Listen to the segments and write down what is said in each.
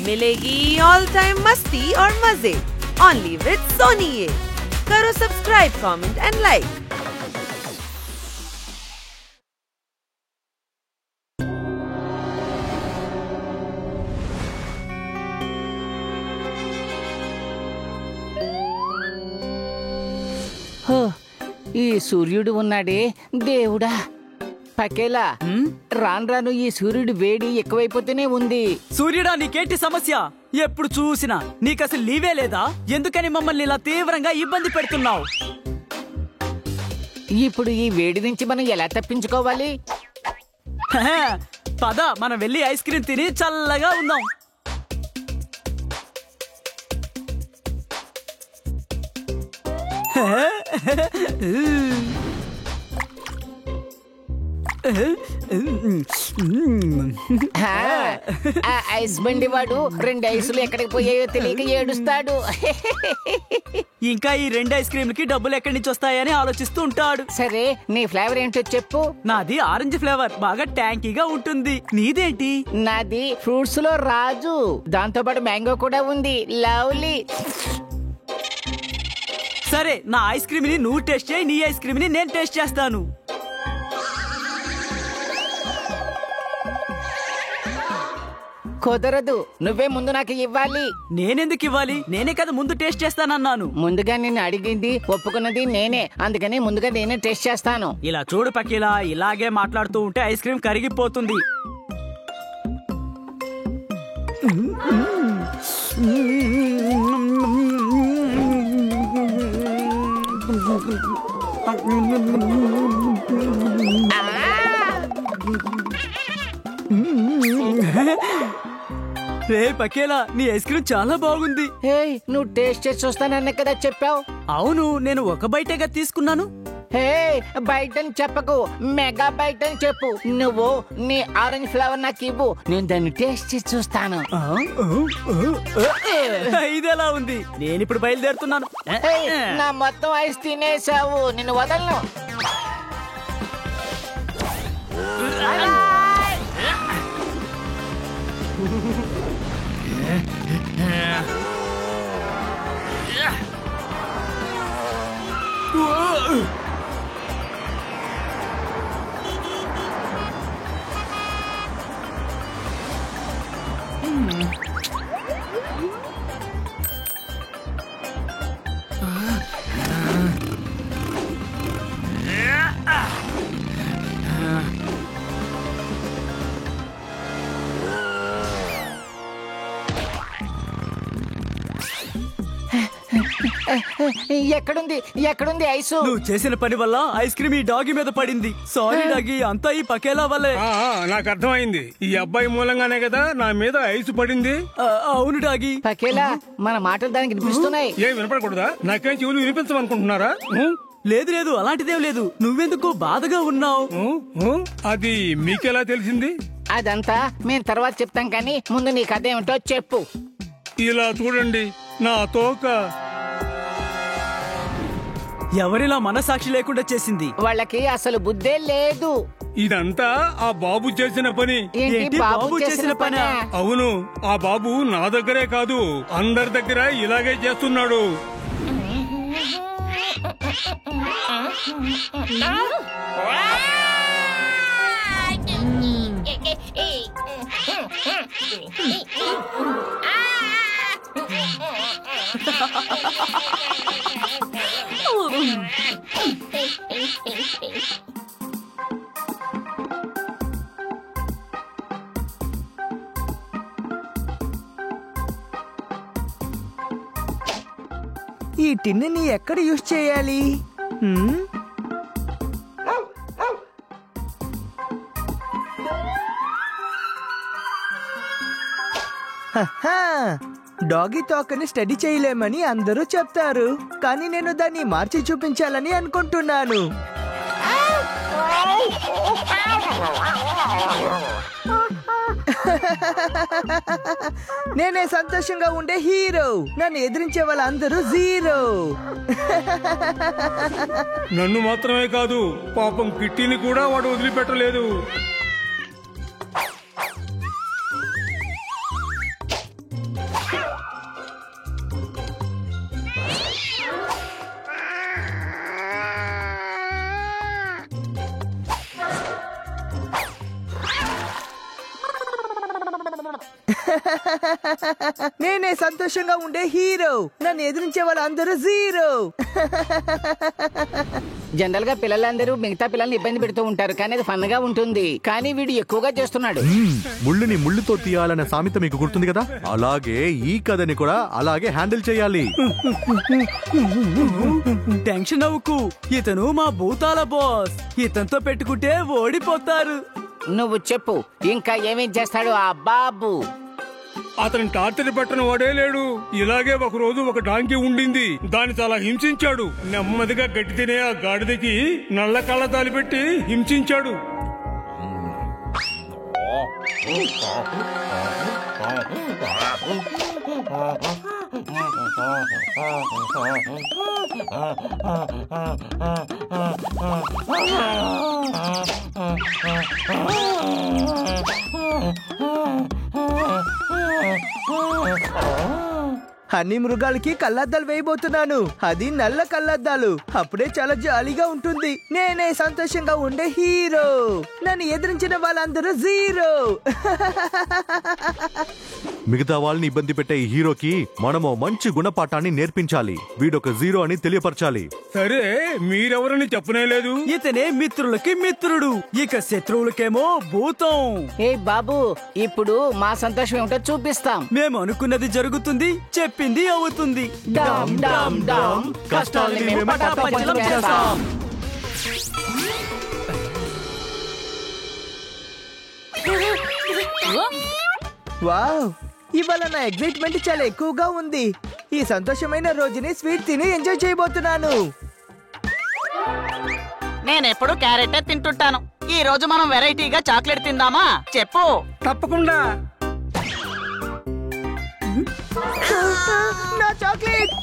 मिलेगी all time मस्ती और मजे ओनली विद सोनी। ये करो सब्सक्राइब, कमेंट एंड लाइक। ఈ సూర్యుడు ఉన్నాడే దేవుడా. పకేలా రాను రాను ఈ సూర్యుడు వేడి ఎక్కువైపోతూనే ఉంది. సూర్యుడా, నీకేంటి సమస్య? ఎప్పుడు చూసినా నీకసలు లీవే లేదా? ఎందుకని మమ్మల్ని ఇలా తీవ్రంగా ఇబ్బంది పెడుతున్నావు? ఇప్పుడు ఈ వేడి నుంచి మనం ఎలా తప్పించుకోవాలి? పద, మనం వెళ్ళి ఐస్ క్రీమ్ తిని చల్లగా ఉందాం. ఐస్ బండి వాడు 2 ఐసులు ఎక్కడికి పోయాయో తెలియక ఏడుస్తాడు. ఇంకా ఈ 2 ఐస్ క్రీమ్లకి డబ్బులు ఎక్కడి నుంచి వస్తాయని ఆలోచిస్తూ ఉంటాడు. సరే, నీ ఫ్లేవర్ ఏంటో చెప్పు. నాది ఆరెంజ్ ఫ్లేవర్, బాగా ట్యాంకీగా ఉంటుంది. నీదేంటి? నాది ఫ్రూట్స్ లో రాజు, దాంతో పాటు మ్యాంగో కూడా ఉంది. లవ్లీ. సరే, నా ఐస్ క్రీమ్ ని నువ్వు టేస్ట్ చేయి, నీ ఐస్ క్రీమ్ ని నేను టేస్ట్ చేస్తాను. కుదరదు, నువ్వే ముందు నాకు ఇవ్వాలి. నేనెందుకు ఇవ్వాలి? నేనే కదా ముందు టేస్ట్ చేస్తానన్నాను. ముందుగా నిన్ను అడిగింది ఒప్పుకున్నది నేనే, అందుకని ముందుగా నేనే టేస్ట్ చేస్తాను. ఇలా చూడు పకీలా, ఇలాగే మాట్లాడుతూ ఉంటే ఐస్ క్రీమ్ కరిగిపోతుంది. రే పకేలా, నీ ఐస్ క్రీమ్ చాలా బాగుంది. నువ్వు టేస్ట్ చేసి చూస్తానన్న కదా చెప్పావు. అవును, నేను ఒక బైటేగా తీసుకున్నాను. బైట్ అని చెప్పకు, మెగా బైట్ అని చెప్పు. నువ్వు నీ ఆరెంజ్ ఫ్లేవర్ నాకు ఇవ్వు, నేను దాన్ని టేస్ట్ చేసి చూస్తాను. ఇదెలా ఉంది? నేను ఇప్పుడు బయలుదేరుతున్నాను. నా మొత్తం ఐస్ తినేసావు, నిన్ను వదలను. ఎక్కడుంది ఐసు? నువ్వు చేసిన పని వల్ల ఐస్ క్రీమ్ ఈ డాగి మీద పడింది. సారీ డాగి, అంతా ఈ పకేలా వల్లే. నాకు అర్థమైంది, ఈ అబ్బాయి మూలంగానే కదా నా మీద ఐసు పడింది. అవును డాగి. పకేలా, మన మాటలు దానికి వినిపిస్తున్నాయి. ఏం వినపడకూడదా? నాకేం చెవులు వినిపించమనుకుంటున్నారా? లేదు లేదు, అలాంటిదేం లేదు. నువ్వెందుకు బాధగా ఉన్నావు? అది మీకెలా తెలిసింది? అదంతా మేము తర్వాత చెప్తాం, కానీ ముందు నీ కథ ఏమిటో చెప్పు. ఇలా చూడండి, నా తోక ఎవరిలా మనసాక్షి లేకుండా చేసింది? వాళ్ళకి అసలు బుద్ధే లేదు. ఇదంతా ఆ బాబు చేసిన పని. ఏంటి బాబు చేసిన పని? అవును, ఆ బాబు నా దగ్గరే కాదు, అందరి దగ్గర ఇలాగే చేస్తున్నాడు. ఈ టిన్ని ఎక్కడ యూజ్ చేయాలి? డాగీ తోకని స్టడీ చేయలేమని అందరూ చెప్తారు, కానీ నేను దాన్ని మార్చి చూపించాలని అనుకుంటున్నాను. నేనే సంతోషంగా ఉండే హీరో, నన్ను ఎదిరించే వాళ్ళందరూ జీరో. నన్ను మాత్రమే కాదు, పాపం కిట్టిని కూడా వాడు వదిలిపెట్టలేదు. నేనే సంతోషంగా ఉండే హీరో. నన్ను ఎదిరించే వాళ్ళందరూ జీరో. జనరల్ గా పిల్లలందరూ మిగతా పిల్లల్ని ఇబ్బంది పెడుతూ ఉంటారు, కానీ అది ఫన్ గా ఉంటుంది. కానీ వీడు ఎక్కువగా చేస్తున్నాడు. ముళ్ళుని ముళ్ళుతో తీయాలనే సామెత మీకు గుర్తుంది కదా, అలాగే ఈ కథని కూడా అలాగే హ్యాండిల్ చేయాలి. టెన్షన్ అవ్వకు, ఇతను మా భూతాల బాస్. ఇతనితో పెట్టుకుంటే ఓడిపోతారు. నువ్వు చెప్పు, ఇంకా ఏమేం చేస్తాడు ఆ బాబు? అతని టార్చర్ పట్టిన వాడే లేడు. ఇలాగే ఒక రోజు ఒక డాంకీ ఉండింది. దాన్ని చాలా హింసించాడు. నెమ్మదిగా గట్టి తినే ఆ గాడిదకి నల్ల కళ్ళద్దాలు పెట్టి హింసించాడు. అన్ని మృగాలకి కళ్ళద్దాలు వేయబోతున్నాను. అది నల్ల కళ్ళద్దాలు. అప్పుడే చాలా జాలీగా ఉంటుంది. నేనే సంతోషంగా ఉండే హీరో. నన్ను ఎదిరించిన వాళ్ళందరూ జీరో. మిగతా వాళ్ళని ఇబ్బంది పెట్టే ఈ హీరోకి మనము మంచి గుణపాఠాన్ని నేర్పించాలి. వీడొక జీరో అని తెలియపరచాలి. సరే, మీరెవరని చెప్పనేలేదు. ఇతనే మిత్రులకి మిత్రుడు, ఇక శత్రువులకేమో భూతం. ఏ బాబు, ఇప్పుడు మా సంతోషం ఏమిటో చూపిస్తాం. మేము అనుకున్నది జరుగుతుంది, చెప్పింది అవుతుంది. డామ్ డామ్ డామ్, కష్టాల్ని మేము పటాపంచలం చేస్తాం. వావ్, ఇవాళ నా ఎగ్జైట్మెంట్ చాలా ఎక్కువగా ఉంది. ఈ సంతోషమైన రోజుని స్వీట్ తిని ఎంజాయ్ చేయబోతున్నాను. నేనెప్పుడు క్యారెట్ తింటుంటాను. ఈ రోజు మనం వెరైటీగా చాక్లెట్ తిందామా? చెప్పు. తప్పకుండా. నా చాక్లెట్.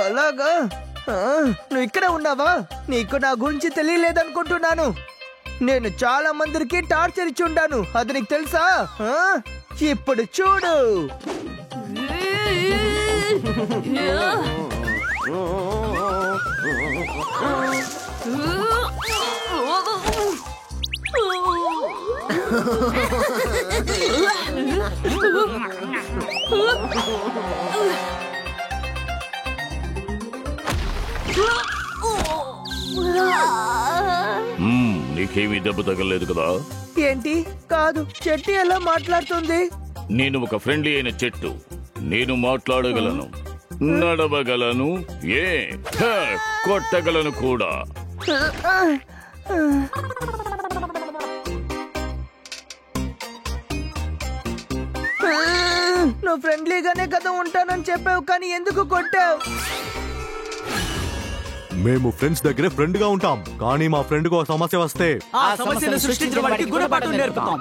అలాగా, నువ్వు ఇక్కడ ఉన్నావా? నీకు నా గురించి తెలియలేదనుకుంటున్నాను. నేను చాలా మందికి టార్చర్ ఇచ్చి ఉండాను. అది నీకు తెలుసా? ఇప్పుడు చూడు. నీకేమీ దెబ్బ తగలేదు కదా? ఏంటి? కాదు, చెట్టు ఎలా మాట్లాడుతుంది? నేను ఒక ఫ్రెండ్లీ అయిన చెట్టు. నేను మాట్లాడగలను, నడవగలను, కొట్టగలను కూడా. నువ్వు ఫ్రెండ్లీగానే కదా ఉంటానని చెప్పావు, కానీ ఎందుకు కొట్టావు? మేము ఫ్రెండ్స్ దగ్గరే ఫ్రెండ్ గా ఉంటాం, కానీ మా ఫ్రెండ్ కు సమస్య వస్తే ఆ సమస్యను సృష్టించిన వాడికి గుణపాఠం నేర్పుతాం.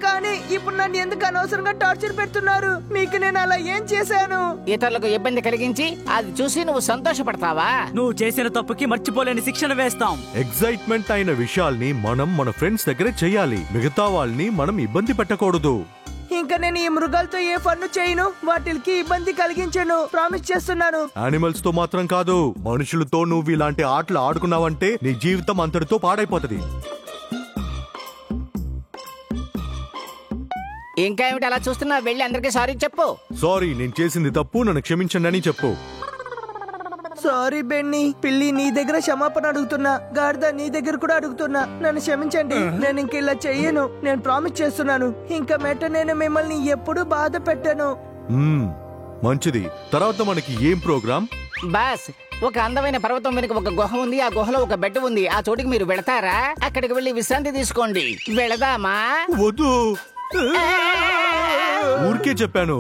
కానీ ఇప్పుడు నన్ను ఎందుకు అనవసరంగా టార్చర్ పెడుతున్నారు? మీకు నేను అలా ఏం చేశాను? ఇతరులకు ఇబ్బంది కలిగించి అది చూసి నువ్వు సంతోషపడతావా? నువ్వు చేసిన తప్పుకి మర్చిపోలేని శిక్షణ వేస్తాం. ఎగ్జైట్మెంట్ అయిన విషయాల్ని మనం మన ఫ్రెండ్స్ దగ్గరే చెయ్యాలి. మిగతా వాళ్ళని మనం ఇబ్బంది పెట్టకూడదు. ఇంకా నేను ఈ మృగాలతో ఏ పన్ను చేయను, వాటికి ఇబ్బంది కలిగించను, ప్రామిస్ చేస్తున్నాను. యానిమల్స్ తో మాత్రం కాదు, మనుషులతో నువ్వు ఇలాంటి ఆటలు ఆడుకున్నావంటే నీ జీవితం అంతటితో పాడైపోతుంది. ఇంకా ఏమిటి అలా చూస్తున్నా? వెళ్ళి అందరికీ సారీ చెప్పు. సారీ, నేను చేసింది తప్పు, నన్ను క్షమించండి అని చెప్పు. Sorry Benny. పిల్లి నీ దగ్గర క్షమాపణ అడుగుతున్నా, గాడిద నీ దగ్గర కూడా అడుగుతున్నా. నన్ను క్షమించండి, నేను ఇంక ఇలా చెయ్యను. నేను ప్రామిస్ చేస్తున్నాను, ఇంకా మెట్ట నేను మిమ్మల్ని ఎప్పుడు బాధ పెట్టను. మంచిది. తర్వాత మనకి ఏం ప్రోగ్రామ్? బాస్, ఒక అందమైన పర్వతం వెనుక ఒక గుహ ఉంది. ఆ గుహలో ఒక బెడ్ ఉంది. ఆ చోటికి మీరు వెళతారా? అక్కడికి వెళ్ళి విశ్రాంతి తీసుకోండి. వెళదామా? వద్దు, ఊరికే చెప్పాను.